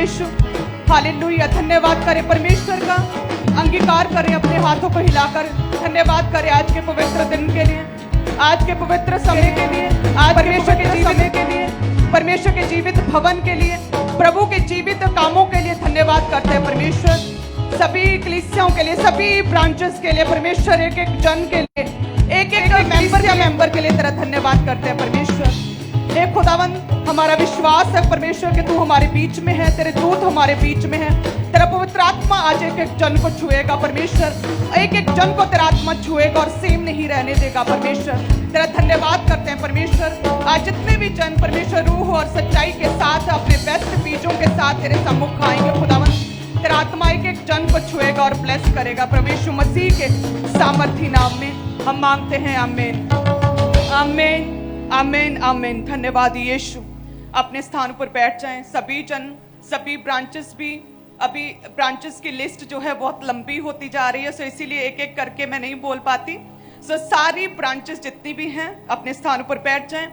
यीशु। Hallelujah. धन्यवाद करें परमेश्वर का, अंगीकार करें अपने हाथों को हिलाकर। धन्यवाद करें आज के पवित्र दिन के लिए, आज के पवित्र समय के लिए, आज परमेश्वर के समय के लिए, परमेश्वर के जीवित भवन के लिए, प्रभु के जीवित कामों के लिए धन्यवाद करते हैं परमेश्वर। सभी कलीसियाओं के लिए, सभी ब्रांचेस के लिए परमेश्वर, एक एक जन के लिए, एक एक मेंबर के लिए तेरा धन्यवाद करते हैं परमेश्वर। हे खुदावन, हमारा विश्वास है परमेश्वर कि तू हमारे बीच में है, तेरे दूत हमारे बीच में है। तेरा पवित्र आत्मा आज एक एक जन को छुएगा परमेश्वर, एक एक जन को तेरा आत्मा छुएगा और सेम नहीं रहने देगा परमेश्वर। तेरा धन्यवाद करते हैं परमेश्वर। आज जितने भी जन परमेश्वर रूह और सच्चाई के साथ अपने बेस्ट बीजों के साथ तेरे सम्मुख आएंगे खुदावन, तेरा आत्मा एक एक जन को छुएगा और ब्लेस करेगा प्रभु यीशु मसीह के सामर्थी नाम में हम मांगते हैं। आमीन, आमीन, आमीन, आमीन। धन्यवाद यीशु। अपने स्थान पर बैठ जाएं। सभी जन, सभी ब्रांचेस भी, अभी ब्रांचेस की लिस्ट जो है बहुत लंबी होती जा रही है, सो इसीलिए एक एक करके मैं नहीं बोल पाती। सो सारी ब्रांचेस जितनी भी हैं अपने स्थान पर बैठ जाएं,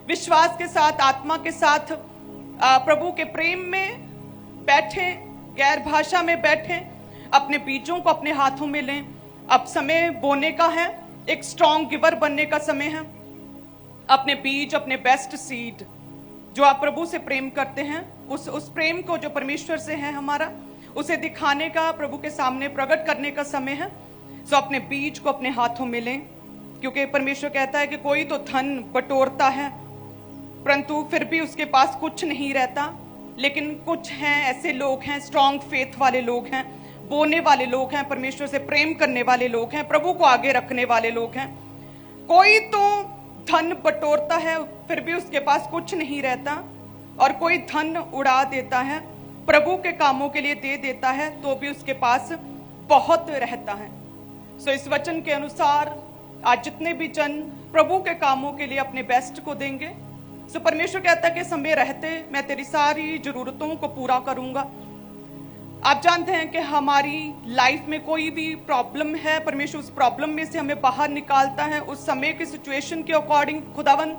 विश्वास के साथ, आत्मा के साथ, प्रभु के प्रेम में बैठे, गैर भाषा में बैठे, अपने बीजों को अपने हाथों में लें। अब समय बोने का है, एक स्ट्रॉन्ग गिवर बनने का समय है। अपने बीज, अपने बेस्ट सीड जो आप प्रभु से प्रेम करते हैं, उस प्रेम को जो परमेश्वर से है हमारा, उसे दिखाने का, प्रभु के सामने प्रकट करने का समय है। सो अपने बीज को अपने हाथों में लें, क्योंकि परमेश्वर कहता है कि कोई तो धन बटोरता है परंतु फिर भी उसके पास कुछ नहीं रहता, लेकिन कुछ हैं ऐसे लोग हैं, स्ट्रॉन्ग फेथ वाले लोग हैं, बोने वाले लोग हैं, परमेश्वर से प्रेम करने वाले लोग हैं, प्रभु को आगे रखने वाले लोग हैं। कोई तो धन बटोरता है फिर भी उसके पास कुछ नहीं रहता, और कोई धन उड़ा देता है, प्रभु के कामों के लिए दे देता है तो भी उसके पास बहुत रहता है। सो इस वचन के अनुसार आज जितने भी जन प्रभु के कामों के लिए अपने बेस्ट को देंगे, सो परमेश्वर कहता है कि समय रहते मैं तेरी सारी जरूरतों को पूरा करूंगा। आप जानते हैं कि हमारी लाइफ में कोई भी प्रॉब्लम है, परमेश्वर उस प्रॉब्लम में से हमें बाहर निकालता है। उस समय की सिचुएशन के अकॉर्डिंग खुदावन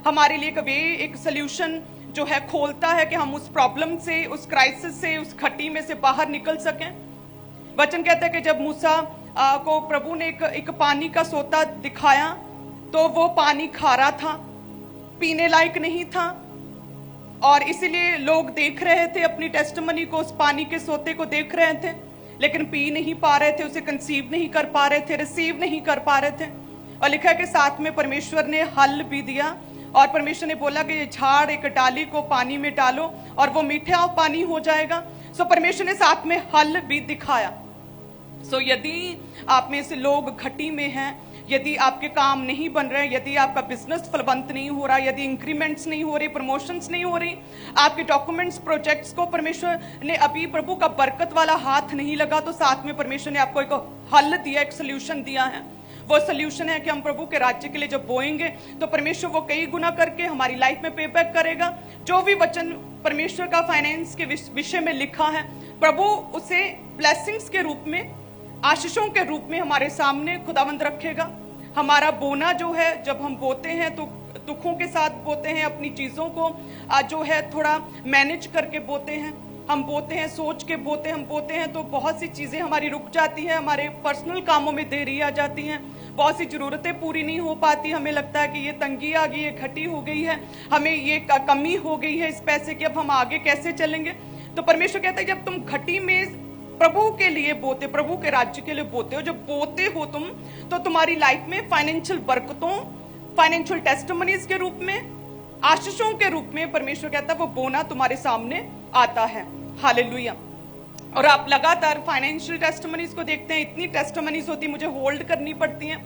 हमारे लिए कभी एक सोल्यूशन जो है खोलता है कि हम उस प्रॉब्लम से, उस क्राइसिस से, उस खट्टी में से बाहर निकल सकें। वचन कहता है कि जब मूसा को प्रभु ने एक पानी का सोता दिखाया तो वो पानी खारा था, पीने लायक नहीं था, और इसीलिए लोग देख रहे थे अपनी टेस्टिमनी को, उस पानी के सोते को देख रहे थे, लेकिन पी नहीं पा रहे थे, उसे कंसीव नहीं कर पा रहे थे, रिसीव नहीं कर पा रहे थे। और लिखा है कि साथ में परमेश्वर ने हल भी दिया, और परमेश्वर ने बोला कि ये झाड़, एक डाली को पानी में डालो और वो मीठा पानी हो जाएगा। सो परमेश्वर ने साथ में हल भी दिखाया। सो यदि आप में से लोग घटी में हैं, यदि आपके काम नहीं बन रहे, यदि आपका बिजनेस फलवंत नहीं हो रहा, यदि इंक्रीमेंट्स नहीं हो रही, प्रमोशंस नहीं हो रही, आपके डॉक्यूमेंट्स, प्रोजेक्ट्स को परमेश्वर ने अभी प्रभु का बरकत वाला हाथ नहीं लगा, तो साथ में परमेश्वर ने आपको एक हल दिया, एक सोल्यूशन दिया है। वो सोल्यूशन है कि हम प्रभु के राज्य के लिए जब बोएंगे तो परमेश्वर वो कई गुना करके हमारी लाइफ में पे बैक करेगा। जो भी वचन परमेश्वर का फाइनेंस के विषय में लिखा है, प्रभु उसे ब्लेसिंग्स के रूप में, आशीषों के रूप में हमारे सामने खुदावंद रखेगा। हमारा बोना जो है, जब हम बोते हैं तो दुखों के साथ बोते हैं, अपनी चीजों को जो है थोड़ा मैनेज करके बोते हैं, हम बोते हैं, सोच के बोते हैं, हम बोते हैं तो बहुत सी चीजें हमारी रुक जाती हैं, हमारे पर्सनल कामों में देरी आ जाती हैं, बहुत सी जरूरतें पूरी नहीं हो पाती, हमें लगता है कि ये तंगी आ गई, ये घटी हो गई है, हमें ये कमी हो गई है इस पैसे की, अब हम आगे कैसे चलेंगे। तो परमेश्वर कहता है जब तुम घटी में प्रभु के लिए बोते, प्रभु के राज्य के लिए बोते हो, जब बोते हो तुम, तो तुम्हारी लाइफ में फाइनेंशियल बरकतों, फाइनेंशियल टेस्टिमनीज के रूप में, आशीषों के रूप में परमेश्वर कहता है वो बोना तुम्हारे सामने आता है। हालेलुया। और आप लगातार फाइनेंशियल टेस्टिमनीज को देखते हैं, इतनी टेस्टिमनीज होती, मुझे होल्ड करनी पड़ती हैं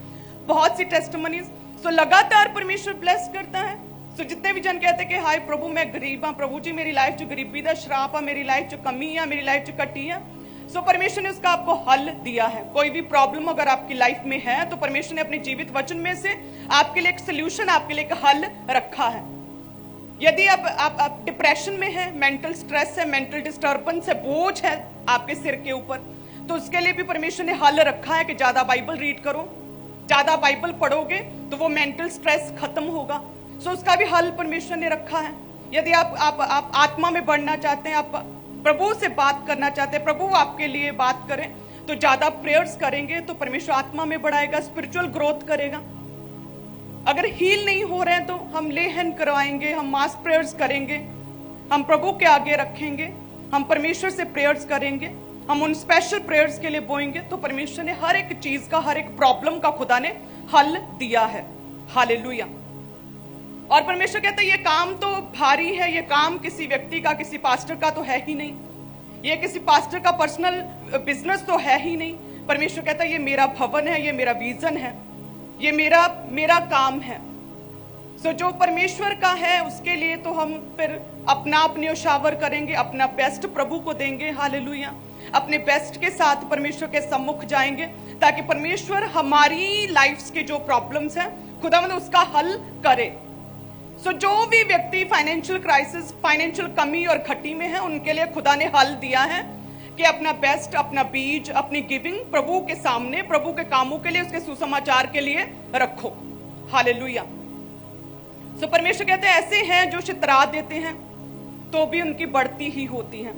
बहुत सी टेस्टिमनीज। सो लगातार परमेश्वर ब्लेस करता है। सो जितने भी जन कहते हैं कि हाय प्रभु मैं गरीब हाँ, प्रभु जी मेरी लाइफ जो गरीबी का श्राप है, मेरी लाइफ जो कमी है, मेरी लाइफ जो कटी है, सो परमेश्वर ने उसका आपको हल दिया है। कोई भी प्रॉब्लम अगर आपकी लाइफ में है तो परमेश्वर ने अपने जीवित वचन में से आपके लिए एक सोल्यूशन, आपके लिए एक हल रखा है। यदि आप डिप्रेशन में है, मेंटल स्ट्रेस है, मेंटल डिस्टर्बेंस है, बोझ है आपके सिर के ऊपर, तो उसके लिए भी परमेश्वर ने हल रखा है कि ज्यादा बाइबल रीड करो, ज्यादा बाइबल पढ़ोगे तो वो मेंटल स्ट्रेस खत्म होगा। सो उसका भी हल परमेश्वर ने रखा है। यदि आप आत्मा में बढ़ना चाहते हैं, आप प्रभु से बात करना चाहते हैं, प्रभु आपके लिए बात करें, तो ज्यादा प्रेयर्स करेंगे तो परमेश्वर आत्मा में बढ़ाएगा, स्पिरिचुअल ग्रोथ करेगा। अगर हील नहीं हो रहे हैं तो हम ले हैंड करवाएंगे, हम मास प्रेयर्स करेंगे, हम प्रभु के आगे रखेंगे, हम परमेश्वर से प्रेयर्स करेंगे, हम उन स्पेशल प्रेयर्स के लिए बोएंगे, तो परमेश्वर ने हर एक चीज का, हर एक प्रॉब्लम का खुदा ने हल दिया है। हालेलुया। और परमेश्वर कहता है ये काम तो भारी है, ये काम किसी व्यक्ति का, किसी पास्टर का तो है ही नहीं, ये किसी पास्टर का पर्सनल बिजनेस तो है ही नहीं। परमेश्वर कहता है ये मेरा भवन है, ये मेरा विजन है, ये मेरा काम है। सो जो परमेश्वर का है उसके लिए तो हम फिर अपना न्योछावर करेंगे, अपना बेस्ट प्रभु को देंगे। हालेलुया। अपने बेस्ट के साथ परमेश्वर के सम्मुख जाएंगे, ताकि परमेश्वर हमारी लाइफ्स के जो प्रॉब्लम्स हैं खुदावंद उसका हल करे। सो जो भी व्यक्ति फाइनेंशियल क्राइसिस, फाइनेंशियल कमी और घटी में है, उनके लिए खुदा ने हल दिया है कि अपना बेस्ट, अपना बीज, अपनी गिविंग प्रभु के सामने, प्रभु के कामों के लिए, उसके सुसमाचार के लिए रखो। हालेलुया। सो परमेश्वर कहते हैं ऐसे हैं जो शितरा देते हैं तो भी उनकी बढ़ती ही होती है,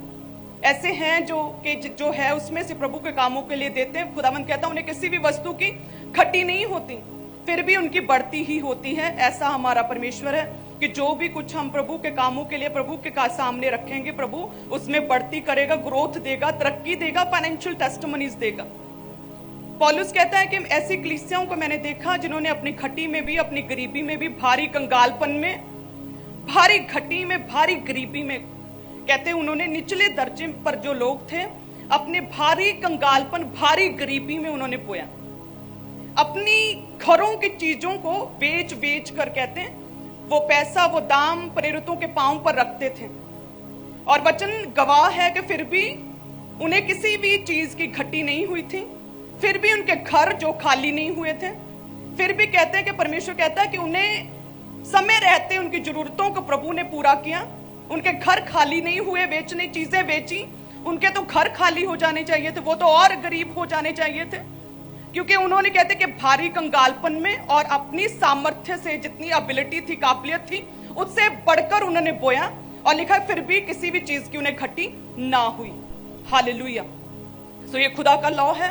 ऐसे हैं जो है उसमें से प्रभु के कामों के लिए देते हैं। खुदावंद कहता है उन्हें किसी भी वस्तु की खटी नहीं होती, फिर भी उनकी बढ़ती ही होती है। ऐसा हमारा परमेश्वर है कि जो भी कुछ हम प्रभु के कामों के लिए प्रभु के सामने रखेंगे, प्रभु उसमें बढ़ती करेगा, ग्रोथ देगा, तरक्की देगा, फाइनेंशियल टेस्टिमनीज देगा। पौलुस कहता है कि ऐसी कलीसियाओं को मैंने देखा जिन्होंने अपनी खटी में भी, अपनी गरीबी में भी, भारी कंगालपन में, भारी घटी में, भारी गरीबी में, कहते हैं उन्होंने निचले दर्जे पर जो लोग थे अपने भारी कंगालपन, भारी गरीबी में उन्होंने बोया, अपनी घरों की चीजों को बेच बेच कर, कहते हैं वो पैसा, वो दाम प्रेरितों के पांव पर रखते थे। और वचन गवाह है कि फिर भी उन्हें किसी भी चीज की घटी नहीं हुई थी, फिर भी उनके घर जो खाली नहीं हुए थे, फिर भी कहते हैं कि परमेश्वर कहता है कि उन्हें समय रहते उनकी जरूरतों को प्रभु ने पूरा किया, उनके घर खाली नहीं हुए, बेचने चीजें बेची, उनके तो घर खाली हो जाने चाहिए थे, वो तो और गरीब हो जाने चाहिए थे, क्योंकि उन्होंने कहते कि भारी कंगालपन में और अपनी सामर्थ्य से जितनी एबिलिटी थी, काबिलियत थी, उससे बढ़कर उन्होंने बोया, और लिखा फिर भी किसी भी चीज की उन्हें घटी ना हुई। हालेलुया। सो ये खुदा का लॉ है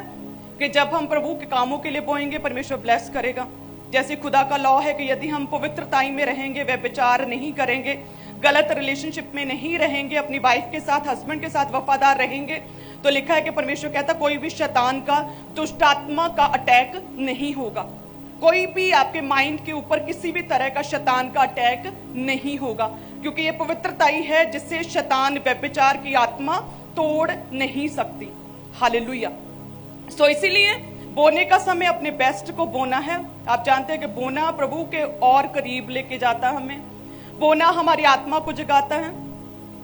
कि जब हम प्रभु के कामों के लिए बोएंगे परमेश्वर ब्लेस करेगा। जैसे खुदा का लॉ है कि यदि हम पवित्रताई में रहेंगे, व्यभिचार नहीं करेंगे, गलत रिलेशनशिप में नहीं रहेंगे, अपनी वाइफ के साथ, हस्बैंड के साथ वफादार रहेंगे, तो लिखा है कि परमेश्वर कहता कोई भी शैतान का, दुष्ट आत्मा का अटैक नहीं होगा, कोई भी आपके माइंड के ऊपर किसी भी तरह का शैतान का अटैक नहीं होगा, क्योंकि ये पवित्रताई है जिससे शैतान, व्यभिचार की आत्मा तोड़ नहीं सकती। हालेलुया। सो इसीलिए बोने का समय अपने बेस्ट को बोना है। आप जानते हैं कि बोना प्रभु के और करीब लेके जाता है हमें, बोना हमारी आत्मा को जगाता है,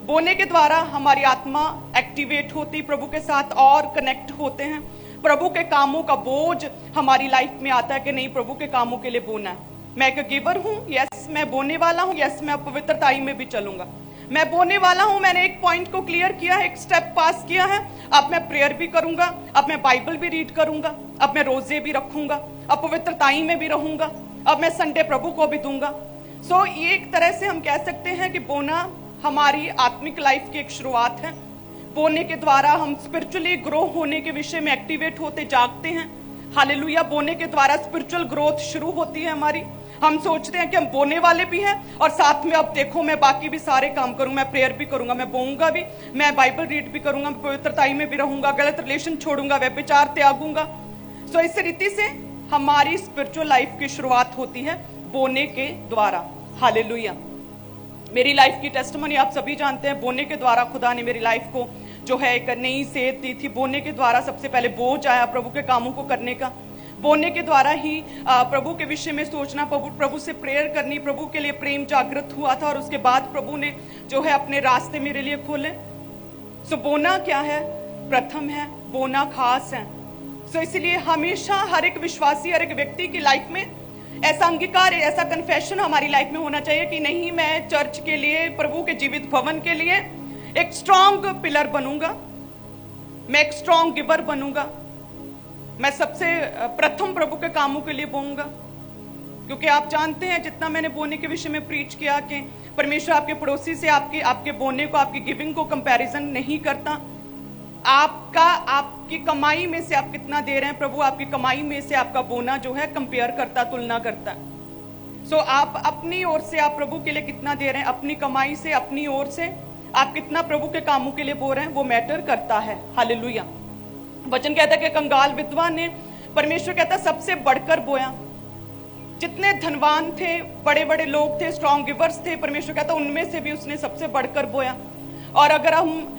बोने के द्वारा हमारी आत्मा एक्टिवेट होती, प्रभु के साथ और कनेक्ट होते हैं, प्रभु के कामों का बोझ हमारी लाइफ में आता है कि नहीं प्रभु के कामों के लिए बोना है। मैं एक गिवर हूं, यस मैं बोने वाला हूं, यस मैं पवित्रताई में भी चलूंगा, मैं बोने वाला हूं। मैंने एक पॉइंट को क्लियर किया है, एक स्टेप पास किया है, अब मैं प्रेयर भी करूंगा, अब मैं बाइबल भी रीड करूंगा, अब मैं रोजे भी रखूंगा, अब पवित्रताई में भी रहूंगा, अब मैं संडे प्रभु को भी दूंगा। सो ये एक तरह से हम कह सकते हैं कि बोना हमारी आत्मिक लाइफ की एक शुरुआत है। बोने के द्वारा हम स्पिरिचुअली ग्रो होने के विषय में एक्टिवेट होते जागते हैं। हालेलुया। बोने के द्वारा स्पिरिचुअल ग्रोथ शुरू होती है हमारी। हम सोचते हैं कि हम बोने वाले भी हैं और साथ में अब देखो मैं बाकी भी सारे काम करूंगा, मैं प्रेयर भी करूंगा, मैं बोऊंगा भी, मैं बाइबल रीड भी करूंगा, मैं पवित्रताई में भी रहूंगा, गलत रिलेशन छोड़ूंगा, व्यभिचार त्यागूंगा। सो इस रीति से हमारी स्पिरिचुअल लाइफ की शुरुआत होती है बोने के द्वारा। हालेलुया। मेरी लाइफ की टेस्टिमनी आप सभी जानते हैं, बोने के द्वारा खुदा ने मेरी लाइफ को जो है एक नई सेध दी थी। बोने के द्वारा सबसे पहले बोझ आया प्रभु के कामों को करने का, बोने के द्वारा ही प्रभु के विषय में सोचना, प्रभु से प्रेयर करनी, प्रभु के लिए प्रेम जागृत हुआ था, और उसके बाद प्रभु ने जो है अपने रास्ते मेरे लिए खोले। सो बोना क्या है? प्रथम है, बोना खास है। सो इसलिए हमेशा हर एक विश्वासी, हर एक व्यक्ति की लाइफ में ऐसा अंगीकार, ऐसा कन्फेशन हमारी लाइफ में होना चाहिए कि नहीं, मैं चर्च के लिए, प्रभु के जीवित भवन के लिए एक स्ट्रॉन्ग पिलर बनूंगा, मैं एक स्ट्रॉन्ग गिवर बनूंगा, मैं सबसे प्रथम प्रभु के कामों के लिए बोऊंगा। क्योंकि आप जानते हैं जितना मैंने बोने के विषय में प्रीच किया कि परमेश्वर आपके पड़ोसी से आपके बोने को, आपकी गिविंग को कंपैरिजन नहीं करता। आपकी कमाई में से आप कितना दे रहे हैं, प्रभु आपकी कमाई में से आपका बोना जो है कंपेयर करता, तुलना करता है। सो आप अपनी ओर से आप प्रभु के लिए कितना दे रहे हैं, अपनी कमाई से, अपनी ओर से आप कितना प्रभु के कामों के लिए बो रहे हैं, वो मैटर करता है। हालेलुया। वचन कहता है कि कंगाल विधवा ने, परमेश्वर कहता है, सबसे बढ़कर बोया। जितने धनवान थे, बड़े बड़े लोग थे, स्ट्रॉन्ग गिवर्स थे, परमेश्वर कहता है उनमें से भी उसने सबसे बढ़कर बोया। और अगर हम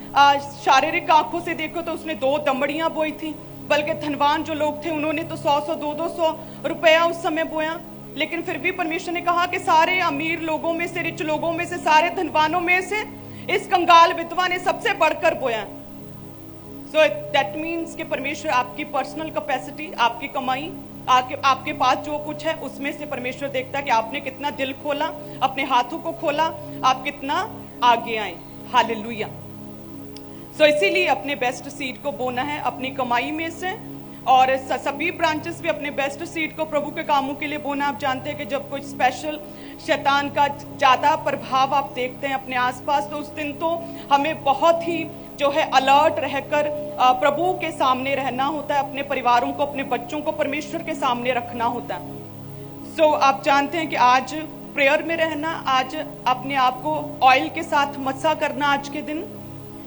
शारीरिक आंखों से देखो तो उसने 2 दमड़ियां बोई थी, बल्कि धनवान जो लोग थे उन्होंने तो 100-100, 200 रुपया उस समय बोया। लेकिन फिर भी परमेश्वर ने कहा कि सारे अमीर लोगों में से, रिच लोगों में से, सारे धनवानों में से इस कंगाल विधवा ने सबसे बढ़कर बोया। सो दैट मीन्स कि परमेश्वर आपकी पर्सनल कैपेसिटी, आपकी कमाई, आपके पास जो कुछ है उसमें से परमेश्वर देखता है कि आपने कितना दिल खोला, अपने हाथों को खोला, आप कितना आगे आए। हालेलुया। सो इसीलिए अपने बेस्ट सीड को बोना है अपनी कमाई में से, और सभी ब्रांचेस भी अपने बेस्ट सीड को प्रभु के कामों के लिए बोना। आप जानते हैं कि जब कोई स्पेशल शैतान का ज्यादा प्रभाव आप देखते हैं अपने आसपास, तो उस दिन तो हमें बहुत ही जो है अलर्ट रहकर प्रभु के सामने रहना होता है, अपने परिवारों को, अपने बच्चों को परमेश्वर के सामने रखना होता है। सो आप जानते हैं कि आज प्रेयर में रहना, आज अपने आप को ऑयल के साथ मसा करना आज के दिन,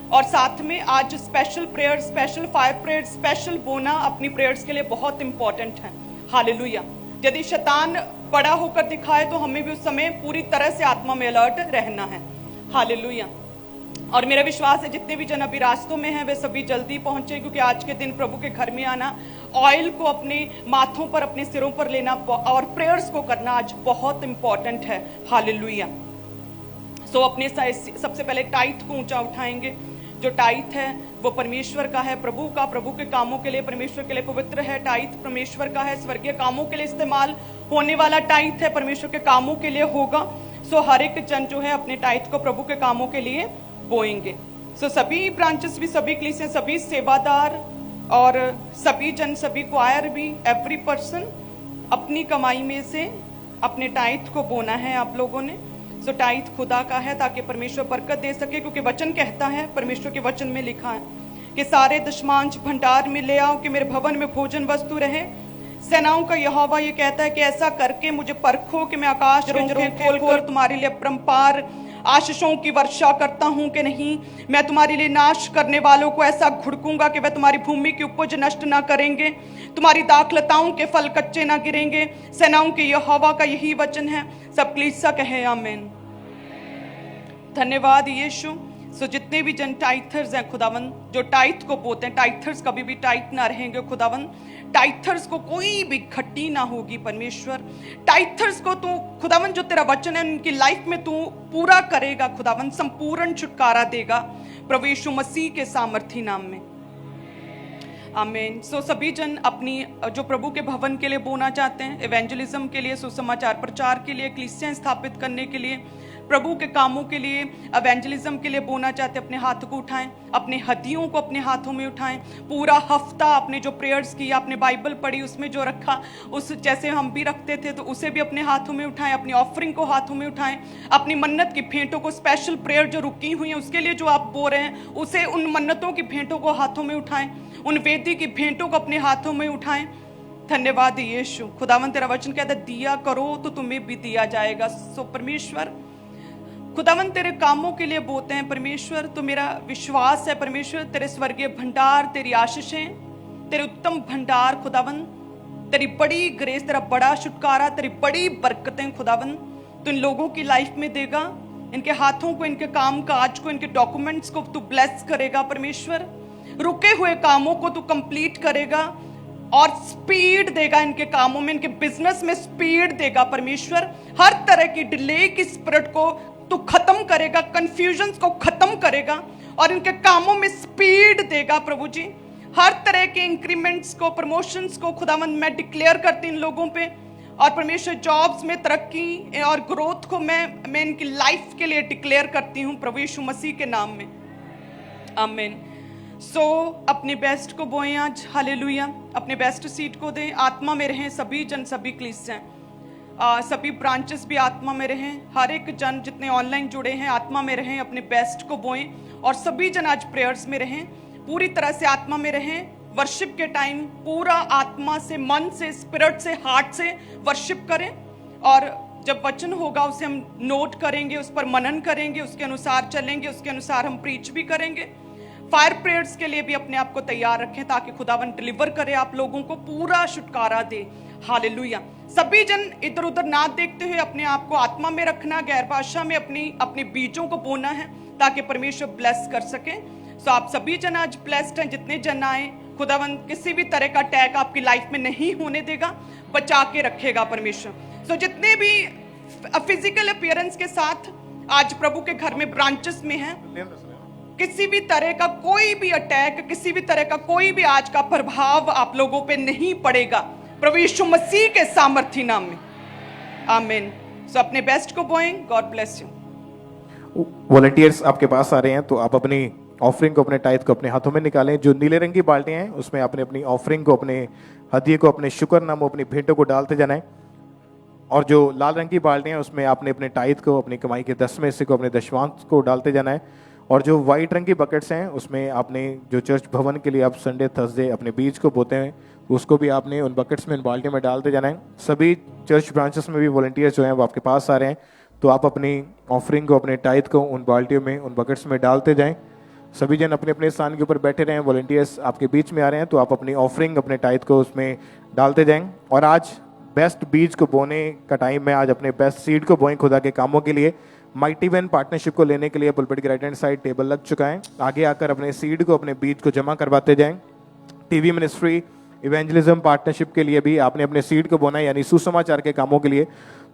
और साथ में आज special prayer, special fire prayer, special बोना अपनी प्रेयर्स के लिए बहुत इंपॉर्टेंट है। हालेलुया। यदि शैतान बड़ा होकर दिखाए तो हमें भी उस समय पूरी तरह से आत्मा में अलर्ट रहना है। हालेलुया। और मेरा विश्वास है जितने भी जन अभी रास्तों में हैं वे सभी जल्दी पहुंचे, क्योंकि आज के दिन प्रभु के घर में आना, ऑयल को अपने माथों पर, अपने सिरों पर लेना और प्रेयर्स को करना आज बहुत इंपॉर्टेंट है। हालेलुया। सो अपने सबसे पहले टाइथ को ऊंचा उठाएंगे। जो टाइथ है वो परमेश्वर का है, प्रभु का, प्रभु के कामों के लिए, परमेश्वर के लिए पवित्र है। टाइथ परमेश्वर का है, स्वर्गीय कामों के लिए इस्तेमाल होने वाला टाइथ है, परमेश्वर के कामों के लिए होगा। सो हर एक जन जो है अपने टाइथ को प्रभु के कामों के लिए बोएंगे। सो सभी ब्रांचेस भी, सभी कलीसियां, सभी सेवादार और सभी जन, सभी क्वायर भी, एवरी पर्सन अपनी कमाई में से अपने टाइथ को बोना है आप लोगों ने। सो टाइथ खुदा का है ताकि परमेश्वर बरकत दे सके, क्योंकि वचन कहता है, परमेश्वर के वचन में लिखा है कि सारे दशमांश भंडार में ले आओ कि मेरे भवन में भोजन वस्तु रहे। सेनाओं का यहोवा ये कहता है कि ऐसा करके मुझे परखो कि मैं आकाश खोलकर तुम्हारे लिए अपरंपार आशीषों की वर्षा करता हूं कि नहीं। मैं तुम्हारे लिए नाश करने वालों को ऐसा घुड़कूंगा कि वह तुम्हारी भूमि की उपज नष्ट ना करेंगे, तुम्हारी दाखलताओं के फल कच्चे ना गिरेंगे। सेनाओं के यहोवा का यही वचन है। सब कलीसिया कहे आमीन। धन्यवाद यीशु। सो जितने भी जन टाइथर्स हैं खुदावन, जो टाइथ को बोते हैं, टाइथर्स कभी भी टाइथ ना रहेंगे खुदावन। टाइथर्स को कोई भी खट्टी ना होगी परमेश्वर। टाइथर्स को तू खुदावन, जो तेरा वचन है उनकी लाइफ में तू पूरा करेगा खुदावन, संपूर्ण छुटकारा देगा प्रभु यीशु मसीह के सामर्थी नाम में। आमीन। सो सभी जन अपनी जो प्रभु के भवन के लिए बोना चाहते हैं, इवेंजलिज्म के लिए, सुसमाचार प्रचार के लिए, कलीसियां स्थापित करने के लिए, प्रभु के कामों के लिए, इवेंजलिज्म के लिए बोना चाहते हैं, अपने हाथ को उठाएं, अपने हदियों को अपने हाथों में उठाएं। पूरा हफ्ता आपने जो प्रेयर्स किया, आपने बाइबल पढ़ी, उसमें जो रखा, उस जैसे हम भी रखते थे, तो उसे भी अपने हाथों में उठाएं। अपनी ऑफरिंग को हाथों में उठाएं, अपनी मन्नत की भेंटों को, स्पेशल प्रेयर जो रुकी हुई है उसके लिए जो आप बो रहे हैं, उसे, उन मन्नतों की भेंटों को हाथों में उठाएं, उन वेदी की भेंटों को अपने हाथों में उठाएं। धन्यवाद यीशु। खुदावन तेरा वचन कहता है दिया करो तो तुम्हें भी दिया जाएगा। सो परमेश्वर खुदावन तेरे कामों के लिए बोते हैं परमेश्वर, तो मेरा विश्वास है परमेश्वर तेरे स्वर्गीय भंडार, तेरी आशीषें, तेरे उत्तम भंडार खुदावन, तेरी बड़ी ग्रेस, तेरा बड़ा छुटकारा, तेरी बड़ी बरकतें खुदावन तो इन लोगों की लाइफ में देगा। इनके हाथों को, इनके काम काज को, इनके डॉक्यूमेंट्स को तू ब्लेस करेगा परमेश्वर। रुके हुए कामों को तू कंप्लीट करेगा और स्पीड देगा इनके कामों में, इनके बिजनेस में स्पीड देगा परमेश्वर। हर तरह की डिले की स्पिरिट को तू खत्म करेगा, कंफ्यूजन को खत्म करेगा और इनके कामों में स्पीड देगा प्रभु जी। हर तरह के इंक्रीमेंट्स को, प्रमोशंस को खुदावंद मैं डिक्लेयर करती इन लोगों पे, और परमेश्वर जॉब्स में तरक्की और ग्रोथ को मैं इनकी लाइफ के लिए डिक्लेयर करती हूँ प्रभु यीशु मसीह के नाम में। आमीन। सो अपने बेस्ट को बोएं आज। हालेलुया। अपने बेस्ट सीट को दें, आत्मा में रहें सभी जन, सभी कलीसियां, सभी ब्रांचेस भी आत्मा में रहें, हर एक जन जितने ऑनलाइन जुड़े हैं आत्मा में रहें, अपने बेस्ट को बोएं और सभी जन आज प्रेयर्स में रहें, पूरी तरह से आत्मा में रहें। वर्शिप के टाइम पूरा आत्मा से, मन से, स्पिरिट से, हार्ट से वर्शिप करें और जब वचन होगा उसे हम नोट करेंगे, उस पर मनन करेंगे, उसके अनुसार चलेंगे, उसके अनुसार हम प्रीच भी करेंगे। फायर प्रेयर्स के लिए भी अपने आप को तैयार रखें ताकि खुदावन डिलीवर करे, आप लोगों को पूरा छुटकारा दे। हालेलुया। सभी जन इधर उधर ना देखते हुए अपने आप को आत्मा में रखना, गैर भाषा में अपने बीजों को बोना है ताकि परमेश्वर ब्लेस कर सके। सो आप सभी जन आज ब्लेस्ड हैं, जितने जन आए, खुदावन किसी भी तरह का अटैक आपकी लाइफ में नहीं होने देगा, बचा के रखेगा परमेश्वर। सो जितने भी फिजिकल अपीयरेंस के साथ आज प्रभु के घर में ब्रांचेस में हैं, किसी भी तरह का कोई भी अटैक, किसी भी तरह का कोई भी आज का प्रभाव आप लोगों पे नहीं पड़ेगा प्रभु यीशु मसीह के सामर्थी नाम में। आमीन। सो अपने बेस्ट को बोएं। God bless you. वॉलंटियर्स आपके पास आ रहे हैं तो आप अपनी ऑफरिंग को, अपने टाइथ को अपने हाथों में निकालें। जो नीले रंग की बाल्टियां हैं उसमें आपने अपनी ऑफरिंग को, अपने हदिये को, अपने शुक्रनाम, अपनी भेंटों को डालते जाना है। और जो लाल रंग की बाल्टियां हैं उसमें आपने अपने टाइथ को, अपनी कमाई के 10 में हिस्से को, अपने दशमांश को डालते जाना है। और जो वाइट रंग की बकेट्स हैं उसमें आपने जो चर्च भवन के लिए आप संडे थर्सडे अपने बीज को बोते हैं उसको भी आपने उन बकेट्स में, उन बाल्टियों में डालते जाना है। सभी चर्च ब्रांचेस में भी वॉलंटियर्स जो हैं वो आपके पास आ रहे हैं तो आप अपनी ऑफरिंग को, अपने टाइथ को उन बाल्टियों में, उन बकेट्स में डालते जाएं। सभी जन अपने अपने स्थान के ऊपर बैठे रहें। वॉलंटियर्स आपके बीच में आ रहे हैं तो आप अपनी ऑफरिंग, अपने टाइथ को उसमें डालते जाएं। और आज बेस्ट बीज को बोने का टाइम है। आज अपने बेस्ट सीड को बोएं खुदा के कामों के लिए। माइटी वैन पार्टनरशिप को लेने के लिए पुलपिट की राइट हैंड साइड टेबल लग चुका है। आगे आकर अपने सीड को, अपने बीज को जमा करवाते जाएं। टीवी मिनिस्ट्री इवेंजलिज्म पार्टनरशिप के लिए भी आपने अपने सीड को बोना है, यानी सुसमाचार के कामों के लिए।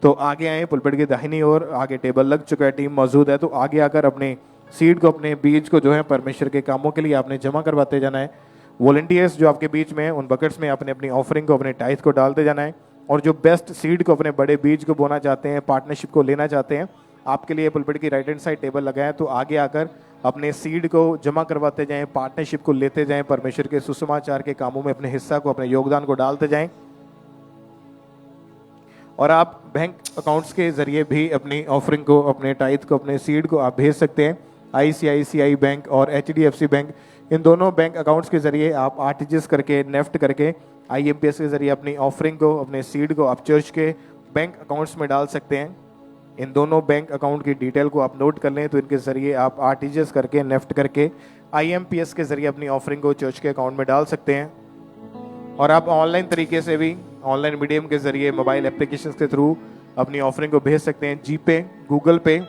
तो आगे आए, पुलपिट की दाहिनी ओर आगे टेबल लग चुका है, टीम मौजूद है। तो आगे आकर अपने सीड को, अपने बीज को जो है परमेश्वर के कामों के लिए आपने जमा करवाते जाना है। वॉलंटियर्स जो आपके बीच में है उन बकेट्स में आपने अपनी ऑफरिंग को, अपने टाइथ को डालते जाना है। और जो बेस्ट सीड को, अपने बड़े बीज को बोना चाहते हैं, पार्टनरशिप को लेना चाहते हैं, आपके लिए पुलपिट की राइट हैंड साइड टेबल लगा है। तो आगे आकर अपने सीड को जमा करवाते जाएं, पार्टनरशिप को लेते जाएं, परमेश्वर के सुसमाचार के कामों में अपने हिस्सा को, अपने योगदान को डालते जाएं। और आप बैंक अकाउंट्स के जरिए भी अपनी ऑफरिंग को, अपने टाइथ को, अपने सीड को आप भेज सकते हैं। ICICI बैंक और HDFC बैंक, इन दोनों बैंक अकाउंट्स के जरिए आप RTGS करके, नेफ्ट करके, IMPS के जरिए अपनी ऑफरिंग को, अपने सीड को आप चर्च के बैंक अकाउंट्स में डाल सकते हैं। इन दोनों बैंक अकाउंट की डिटेल को आप नोट कर लें तो इनके जरिए आप RTGS करके, नेफ्ट करके, IMPS के जरिए अपनी ऑफरिंग को चर्च के अकाउंट में डाल सकते हैं। और आप ऑनलाइन तरीके से भी, ऑनलाइन मीडियम के जरिए, मोबाइल एप्लीकेशन के थ्रू अपनी ऑफरिंग को भेज सकते हैं। GPay, गूगल पे,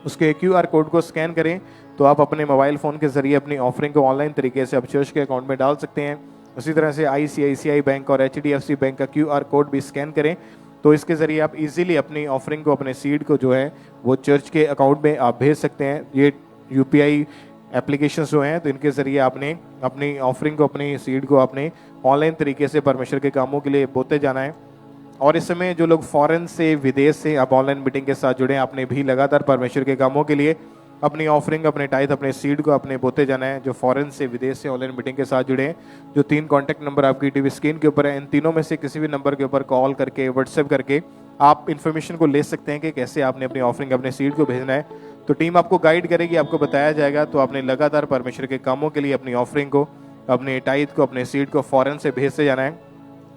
उसके QR कोड को स्कैन करें तो आप अपने मोबाइल फ़ोन के जरिए अपनी ऑफरिंग को ऑनलाइन तरीके से आप चर्च के अकाउंट में डाल सकते हैं। उसी तरह से ICICI बैंक और HDFC बैंक का QR कोड भी स्कैन करें तो इसके ज़रिए आप इजीली अपनी ऑफरिंग को, अपने सीड को जो है वो चर्च के अकाउंट में आप भेज सकते हैं। ये UPI एप्लीकेशंस जो हैं तो इनके ज़रिए आपने अपनी ऑफरिंग को, अपनी सीड को आपने ऑनलाइन तरीके से परमेश्वर के कामों के लिए बोते जाना है। और इस समय जो लोग फॉरेन से, विदेश से आप ऑनलाइन मीटिंग के साथ जुड़े हैं, आपने भी लगातार परमेश्वर के कामों के लिए अपनी ऑफरिंग, अपने टाइथ, अपने सीड को अपने बोते जाना है। जो फॉरेन से, विदेश से ऑनलाइन मीटिंग के साथ जुड़े हैं, जो 3 कॉन्टैक्ट नंबर आपकी टीवी स्क्रीन के ऊपर है, इन तीनों में से किसी भी नंबर के ऊपर कॉल करके, व्हाट्सएप करके आप इन्फॉर्मेशन को ले सकते हैं कि कैसे आपने अपनी ऑफरिंग, अपने सीड को भेजना है। तो टीम आपको गाइड करेगी, आपको बताया जाएगा। तो आपने लगातार परमेश्वर के कामों के लिए अपनी ऑफरिंग को, अपने टाइथ को, अपने सीड को फॉरेन से भेजते जाना है।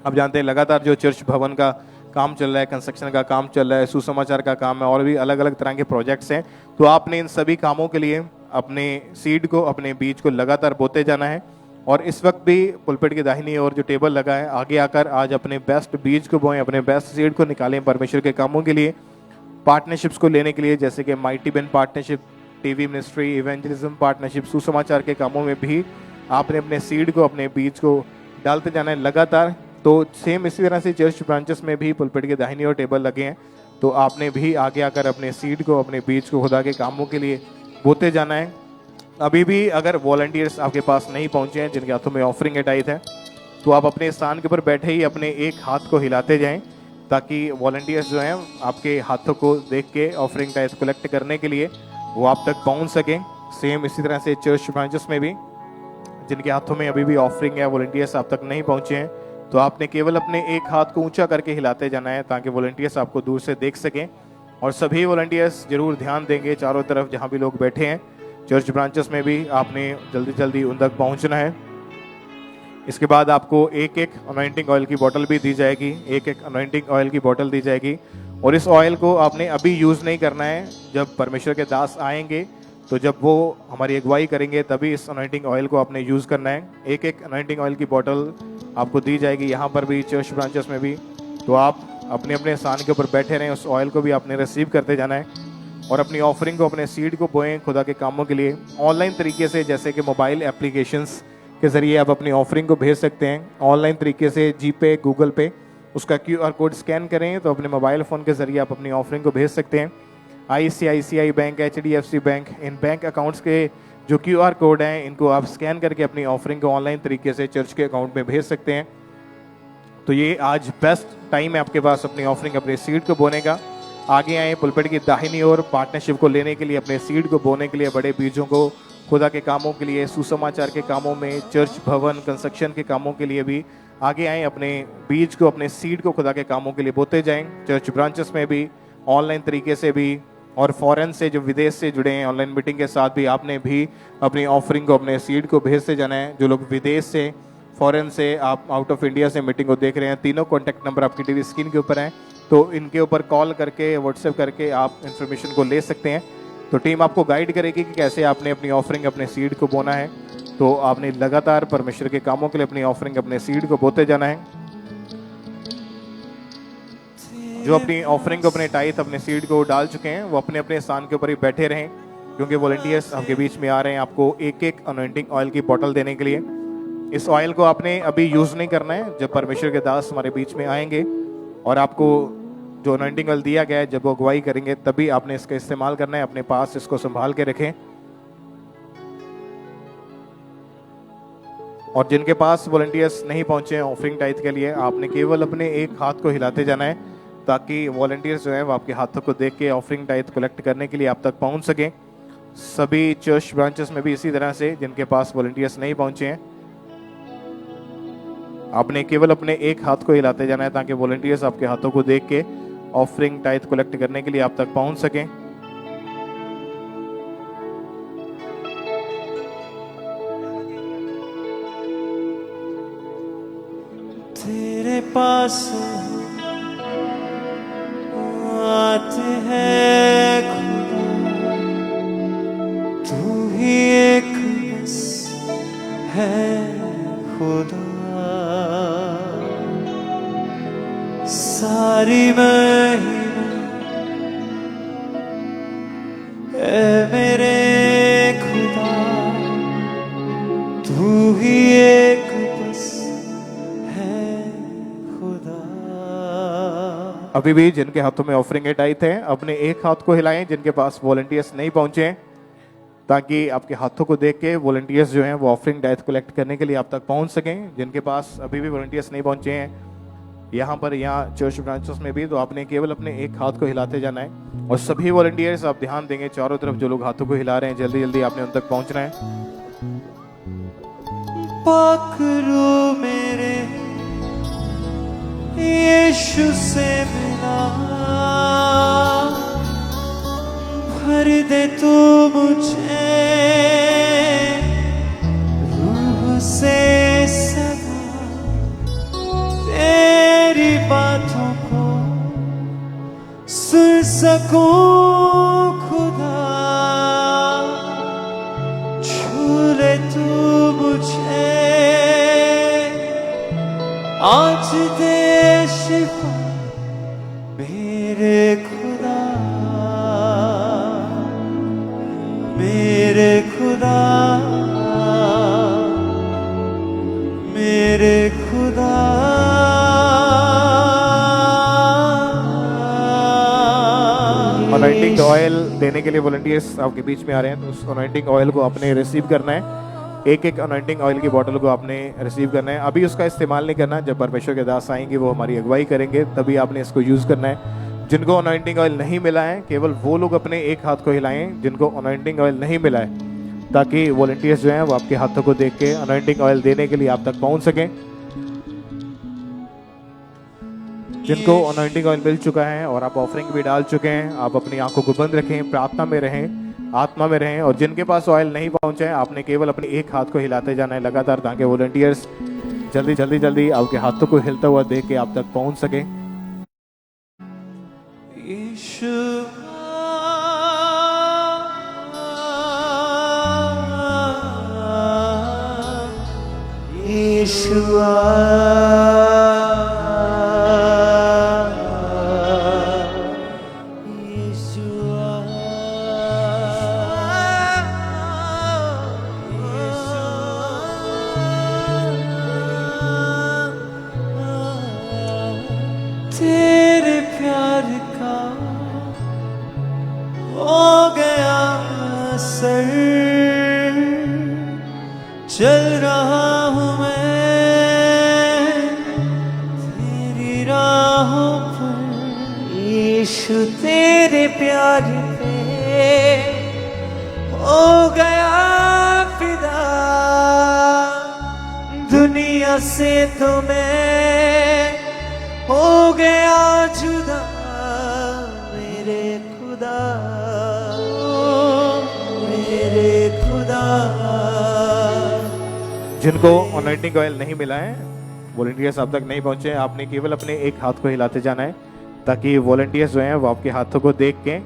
आप जानते हैं लगातार जो चर्च भवन का काम चल रहा है, कंस्ट्रक्शन का काम चल रहा है, सुसमाचार का काम है और भी अलग अलग तरह के प्रोजेक्ट्स हैं। तो आपने इन सभी कामों के लिए अपने सीड को, अपने बीज को लगातार बोते जाना है। और इस वक्त भी पुलपिट की दाहिनी ओर जो टेबल लगा है, आगे आकर आज अपने बेस्ट बीज को बोएं, अपने बेस्ट सीड को निकालें परमेश्वर के कामों के लिए, पार्टनरशिप्स को लेने के लिए, जैसे कि mighty van partnership, TV ministry, evangelism partnership, सुसमाचार के कामों में भी आपने अपने सीड को, अपने बीज को डालते जाना है लगातार। तो सेम इसी तरह से चर्च ब्रांचेस में भी पुलपिट के दाहिनी ओर टेबल लगे हैं, तो आपने भी आगे आकर अपने सीड को, अपने बीज को खुदा के कामों के लिए बोते जाना है। अभी भी अगर वॉलंटियर्स आपके पास नहीं पहुंचे हैं, जिनके हाथों में ऑफरिंग टाइथ है, तो आप अपने स्थान के ऊपर बैठे ही अपने एक हाथ को हिलाते जाएं ताकि वॉलंटियर्स जो हैं आपके हाथों को देख के ऑफरिंग टाइथ कलेक्ट करने के लिए वो आप तक पहुंच सकें। सेम इसी तरह से चर्च ब्रांचेस में भी जिनके हाथों में अभी भी ऑफरिंग है, वॉलंटियर्स आप तक नहीं पहुंचे हैं, तो आपने केवल अपने एक हाथ को ऊंचा करके हिलाते जाना है ताकि वॉलंटियर्स आपको दूर से देख सकें। और सभी वॉलंटियर्स जरूर ध्यान देंगे चारों तरफ जहां भी लोग बैठे हैं चर्च ब्रांचेस में भी आपने जल्दी जल्दी उन तक पहुंचना है। इसके बाद आपको एक एक अनॉइंटिंग ऑयल की बोतल भी दी जाएगी, एक एक अनॉइंटिंग ऑयल की बोतल दी जाएगी। और इस ऑयल को आपने अभी यूज़ नहीं करना है, जब परमेश्वर के दास आएंगे तो जब वो हमारी अगुवाई करेंगे तभी इस अनॉइंटिंग ऑयल को आपने यूज़ करना है। एक एक अनॉइंटिंग ऑयल की बोतल आपको दी जाएगी यहाँ पर भी, चर्च ब्रांचेस में भी। तो आप अपने अपने स्थान के ऊपर बैठे रहें, उस ऑयल को भी आपने रिसीव करते जाना है और अपनी ऑफरिंग को, अपने सीड को बोएं खुदा के कामों के लिए ऑनलाइन तरीके से, जैसे कि मोबाइल एप्लीकेशंस के ज़रिए आप अपनी ऑफरिंग को भेज सकते हैं। ऑनलाइन तरीके से जीपे, गूगल पे, उसका QR कोड स्कैन करें तो अपने मोबाइल फ़ोन के ज़रिए आप अपनी ऑफरिंग को भेज सकते हैं। ICICI बैंक, HDFC बैंक, इन बैंक अकाउंट्स के जो QR कोड हैं इनको आप स्कैन करके अपनी ऑफरिंग को ऑनलाइन तरीके से चर्च के अकाउंट में भेज सकते हैं। तो ये आज बेस्ट टाइम है आपके पास अपनी ऑफरिंग, अपने सीड को बोने का। आगे आए पुलपिट की दाहिनी ओर पार्टनरशिप को लेने के लिए, अपने सीड को बोने के लिए, बड़े बीजों को खुदा के कामों के लिए, सुसमाचार के कामों में, चर्च भवन कंस्ट्रक्शन के कामों के लिए भी आगे आएँ। अपने बीज को, अपने सीड को खुदा के कामों के लिए बोते जाएं, चर्च ब्रांचेस में भी, ऑनलाइन तरीके से भी, और फॉरेन से जो विदेश से जुड़े हैं ऑनलाइन मीटिंग के साथ भी आपने भी अपनी ऑफरिंग को, अपने सीड को भेजते जाना है। जो लोग विदेश से, फॉरेन से, आप आउट ऑफ इंडिया से मीटिंग को देख रहे हैं, तीनों कॉन्टैक्ट नंबर आपकी टीवी स्क्रीन के ऊपर हैं, तो इनके ऊपर कॉल करके, व्हाट्सएप करके आप इन्फॉर्मेशन को ले सकते हैं। तो टीम आपको गाइड करेगी कि कैसे आपने अपनी ऑफरिंग, अपने सीड को बोना है। तो आपने लगातार परमेश्वर के कामों के लिए अपनी ऑफरिंग, अपने सीड को बोते जाना है। जो अपनी ऑफरिंग को, अपने टाइथ, अपने सीड को डाल चुके हैं वो अपने अपने स्थान के ऊपर ही बैठे रहें, क्योंकि वॉलंटियर्स आपके बीच में आ रहे हैं आपको एक एक अनॉइंटिंग ऑयल की बोतल देने के लिए। इस ऑयल को आपने अभी यूज़ नहीं करना है, जब परमेश्वर के दास हमारे बीच में आएंगे और आपको जो अनॉइंटिंग ऑयल दिया गया है जब वो अगुवाई करेंगे तभी आपने इसका इस्तेमाल करना है। अपने पास इसको संभाल के रखें। और जिनके पास वॉलंटियर्स नहीं पहुंचे हैं ऑफरिंग टाइथ के लिए, आपने केवल अपने एक हाथ को हिलाते जाना है ताकि वॉलंटियर्स जो है वो आपके हाथों को देख के ऑफरिंग टाइथ कलेक्ट करने के लिए आप तक पहुंच सकें। सभी चर्च ब्रांचेस में भी इसी तरह से जिनके पास वॉलंटियर्स नहीं पहुंचे हैं, आपने केवल अपने एक हाथ को हिलाते जाना है ताकि वॉलंटियर्स आपके हाथों को देख के ऑफरिंग टाइथ कलेक्ट करने के लिए आप तक पहुंच सकें। तेरे पास आते हैं खुदा, तू ही एक बस है खुदा। सारी महिमा ऐ मेरे खुदा, तू ही एक बस है खुदा। अभी भी जिनके हाथों में ऑफरिंग टाइथ है अपने एक हाथ को हिलाएं, जिनके पास वॉलंटियर्स नहीं पहुंचे हैं, ताकि आपके हाथों को देख के वॉलंटियर्स जो हैं वो ऑफरिंग टाइथ कलेक्ट करने के लिए आप तक पहुंच सकें। जिनके पास अभी भी वॉलंटियर्स नहीं पहुंचे हैं यहाँ पर, यहाँ चर्च ब्रांचेस में भी, तो आपने केवल अपने एक हाथ को हिलाते जाना है। और सभी वॉलंटियर्स आप ध्यान देंगे चारों तरफ जो लोग हाथों को हिला रहे हैं, जल्दी जल्दी आपने उन तक पहुंचना है। पकड़ो मेरे यीशु से मिला, भर दे तू मुझे रूह से सदा, तेरी बातों को सुन सकूं खुदा। छू ले तू मुझे आज, दे शिफा मेरे खुदा, मेरे खुदा, मेरे खुदा। अनॉइंटिंग ऑयल देने के लिए वॉलंटियर्स आपके बीच में आ रहे हैं, तो उस अनॉइंटिंग ऑयल को आपने रिसीव करना है। एक एक अनॉइंटिंग ऑयल की बोतल को आपने रिसीव करना है। अभी उसका इस्तेमाल नहीं करना, जब परमेश्वर के दास आएंगे वो हमारी अगुवाई करेंगे तभी आपने इसको यूज़ करना है। जिनको अनॉइंटिंग ऑयल नहीं मिला है केवल वो लोग अपने एक हाथ को हिलाएं जिनको अनॉइंटिंग ऑयल नहीं मिला है, ताकि वॉलंटियर्स जो हैं वो आपके हाथों को देख के अनॉइंटिंग ऑयल देने के लिए आप तक पहुँच सकें। जिनको अनॉइंटिंग ऑयल मिल चुका है और आप ऑफरिंग भी डाल चुके हैं, आप अपनी आंखों को बंद रखें, प्रार्थना में रहें, आत्मा में रहें। और जिनके पास ऑयल नहीं पहुंचे हैं, आपने केवल अपने एक हाथ को हिलाते जाना है लगातार, ताकि वॉलंटियर्स जल्दी जल्दी जल्दी आपके हाथों को हिलता हुआ देख के आप तक पहुंच सके। यीशु यीशुआ तेरे प्यार का हो गया असर, चल रहा हूँ मैं तेरी राहों पर। यीशु तेरे प्यार पे हो गया फिदा, दुनिया से तो मैं हो गया जुदा मेरे खुदा, मेरे खुदा। जिनको अनॉइंटिंग ऑयल नहीं मिला है, वॉलंटियर्स आप तक नहीं पहुंचे हैं, आपने केवल अपने एक हाथ को हिलाते जाना है, ताकि वॉलंटियर्स जो हैं वो आपके हाथों को देख के